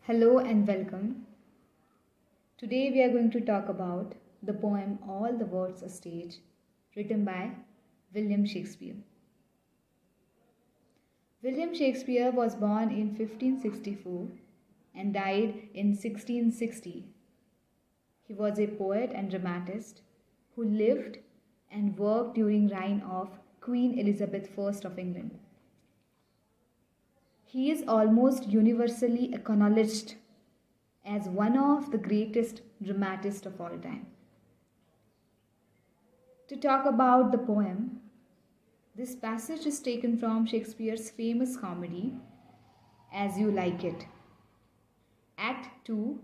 Hello and welcome. Today we are going to talk about the poem All the Words a Stage, written by William Shakespeare. William Shakespeare was born in 1564 and died in 1660. He was a poet and dramatist who lived and worked during reign of Queen Elizabeth I of England. He is almost universally acknowledged as one of the greatest dramatists of all time. To talk about the poem, this passage is taken from Shakespeare's famous comedy, As You Like It, Act 2,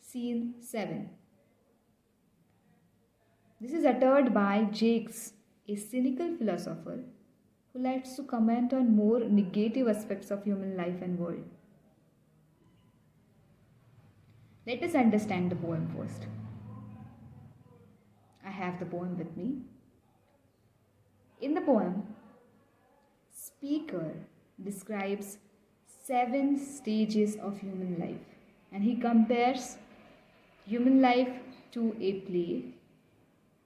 Scene 7. This is uttered by Jakes, a cynical philosopher who likes to comment on more negative aspects of human life and world. Let us understand the poem first. I have the poem with me. In the poem, speaker describes 7 stages of human life, and he compares human life to a play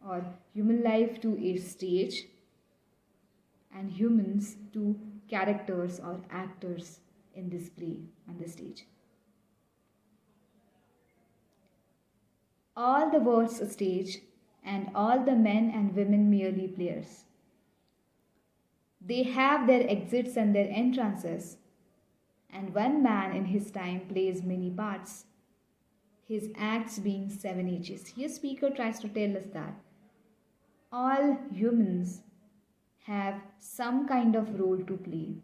or human life to a stage and humans to characters or actors in this play and the stage. All the words a stage, and all the men and women merely players. They have their exits and their entrances, and one man in his time plays many parts, his acts being 7 ages. Here speaker tries to tell us that all humans have some kind of role to play.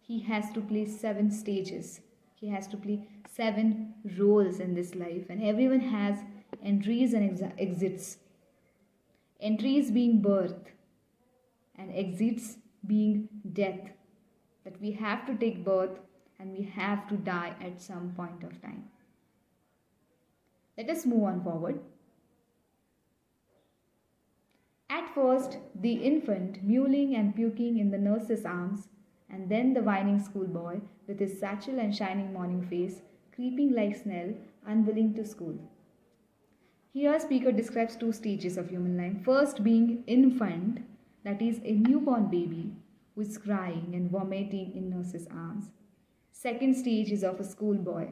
He has to play 7 stages. He has to play 7 roles in this life, and everyone has entries and exits. Entries being birth and exits being death. That we have to take birth and we have to die at some point of time. Let us move on forward. At first, the infant mewling and puking in the nurse's arms, and then the whining schoolboy with his satchel and shining morning face, creeping like Snell, unwilling to school. Here, speaker describes 2 stages of human life. First being infant, that is a newborn baby who is crying and vomiting in nurse's arms. Second stage is of a schoolboy.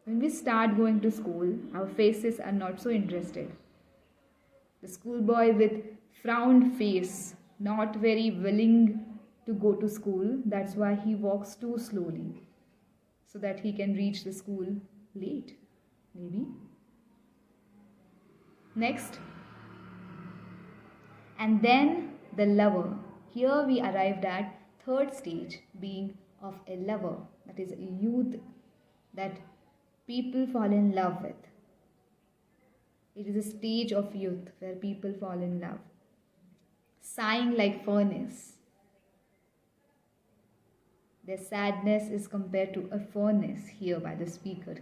When we start going to school, our faces are not so interested. The schoolboy with frowned face, not very willing to go to school. That's why he walks too slowly, so that he can reach the school late, maybe. Next. And then the lover. Here we arrived at 3rd stage, being of a lover, that is a youth that people fall in love with. It is a stage of youth where people fall in love. Sighing like furnace. Their sadness is compared to a furnace here by the speaker.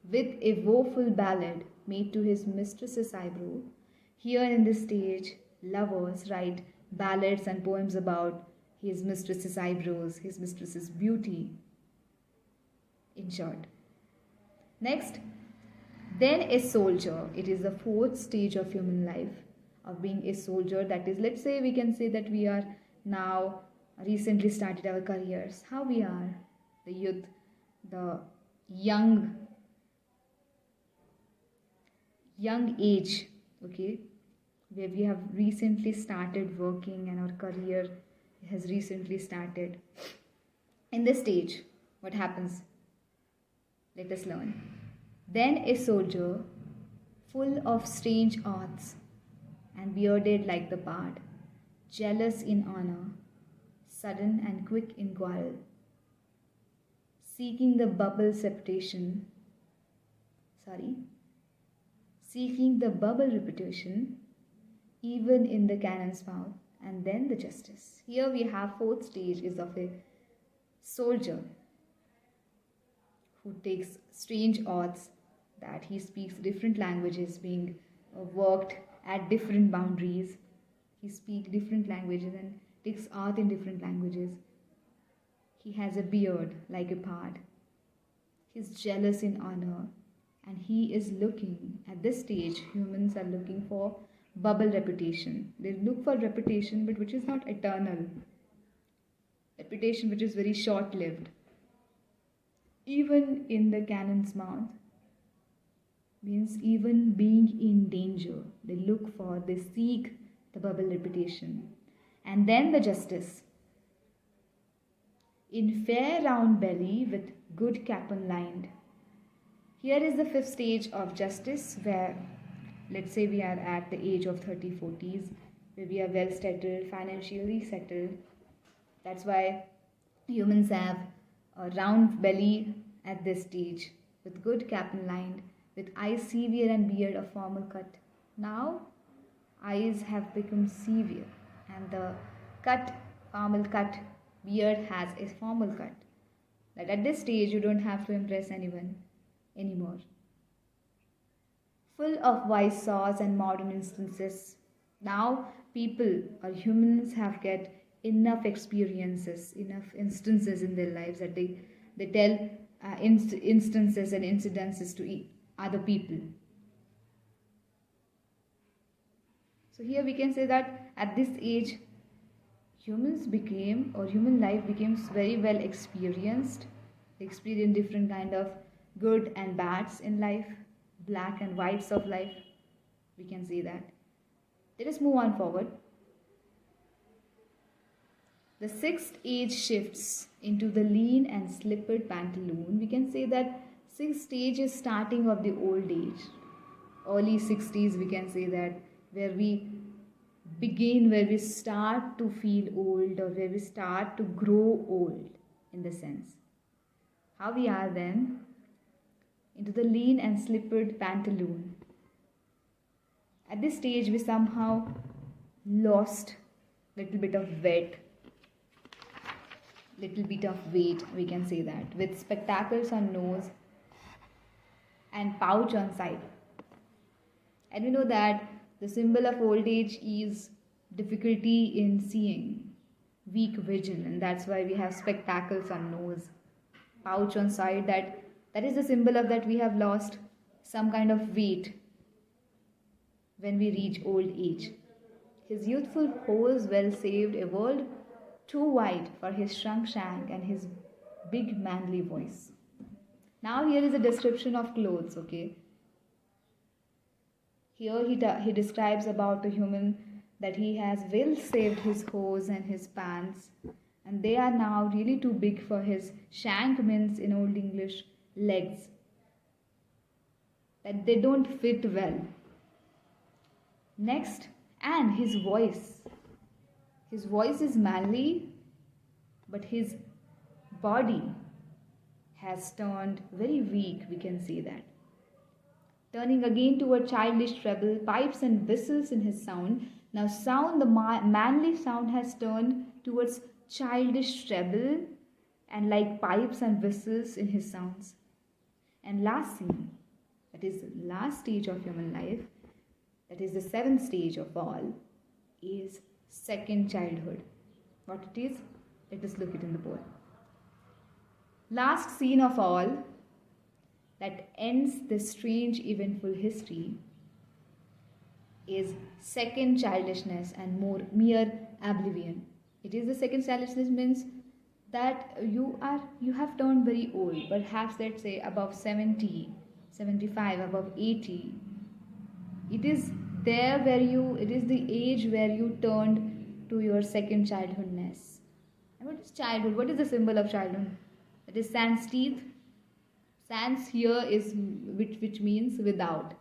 With a woeful ballad made to his mistress's eyebrow. Here in this stage, lovers write ballads and poems about his mistress's eyebrows, his mistress's beauty. In short. Next. Then a soldier. It is the 4th stage of human life, of being a soldier. That is, let's say we can say that we are now recently started our careers. How we are, the youth, the young age, okay, where we have recently started working and our career has recently started. In this stage, what happens? Let us learn. Then a soldier, full of strange oaths, and bearded like the bard, jealous in honor, sudden and quick in quarrel, seeking the bubble reputation, even in the cannon's mouth, and then the justice. Here we have 4th stage is of a soldier who takes strange oaths, that he speaks different languages, being worked at different boundaries. He speaks different languages and takes art in different languages. He has a beard like a pard. He's jealous in honor, and he is looking, at this stage, humans are looking for bubble reputation. They look for reputation, but which is not eternal. Reputation which is very short lived. Even in the cannon's mouth means even being in danger. They seek the bubble reputation. And then the justice. In fair round belly with good capon lined. Here is the fifth stage of justice, where let's say we are at the age of 30s, 40s, where we are well settled, financially settled. That's why humans have a round belly at this stage, with good capon lined, with eyes severe and beard a formal cut. Now, eyes have become severe, and the formal cut, beard has a formal cut. That at this stage you don't have to impress anyone anymore. Full of wise saws and modern instances. Now people or humans have get enough experiences, enough instances in their lives that they tell instances and incidences to other people. So here we can say that at this age, human life became very well experienced. They experience different kind of good and bads in life, black and whites of life. We can say that. Let us move on forward. The sixth age shifts into the lean and slippered pantaloon. We can say that sixth stage is starting of the old age. Early 60s, we can say that, where we start to feel old, or where we start to grow old in the sense. How we are then? Into the lean and slippered pantaloon. At this stage, we somehow lost little bit of weight, we can say that, with spectacles on nose and pouch on side. And we know that the symbol of old age is difficulty in seeing, weak vision, and that's why we have spectacles on nose, pouch on side. That is the symbol of that we have lost some kind of weight when we reach old age. His youthful hose well saved, a world too wide for his shrunk shank and his big manly voice. Now here is a description of clothes, okay? Here he describes about the human that he has well saved his hose and his pants, and they are now really too big for his shank, means in Old English legs, that they don't fit well. Next, and his voice. His voice is manly, but his body has turned very weak, we can say that. Turning again toward childish treble, pipes and whistles in his sound. Now the manly sound has turned towards childish treble and like pipes and whistles in his sounds. And last scene, that is the last stage of human life, that is the seventh stage of all, is second childhood. What it is, let us look it in the poem. Last scene of all that ends this strange eventful history is second childishness and mere oblivion. It is the second childishness means that you have turned very old, perhaps let's say above 70, 75, above 80. It is the age where you turned to your second childhoodness. And what is childhood? What is the symbol of childhood? It is sans teeth. Sans here is which means without.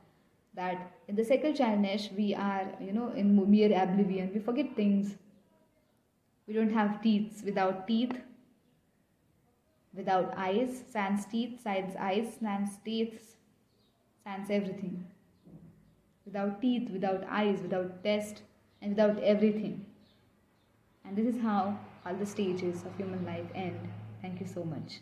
That in the second childness we are, in mere oblivion. We forget things. We don't have teeth. Without teeth, without eyes, sans teeth, sans eyes, sans teeth, sans everything. Without teeth, without eyes, without taste, and without everything. And this is how all the stages of human life end. Thank you so much.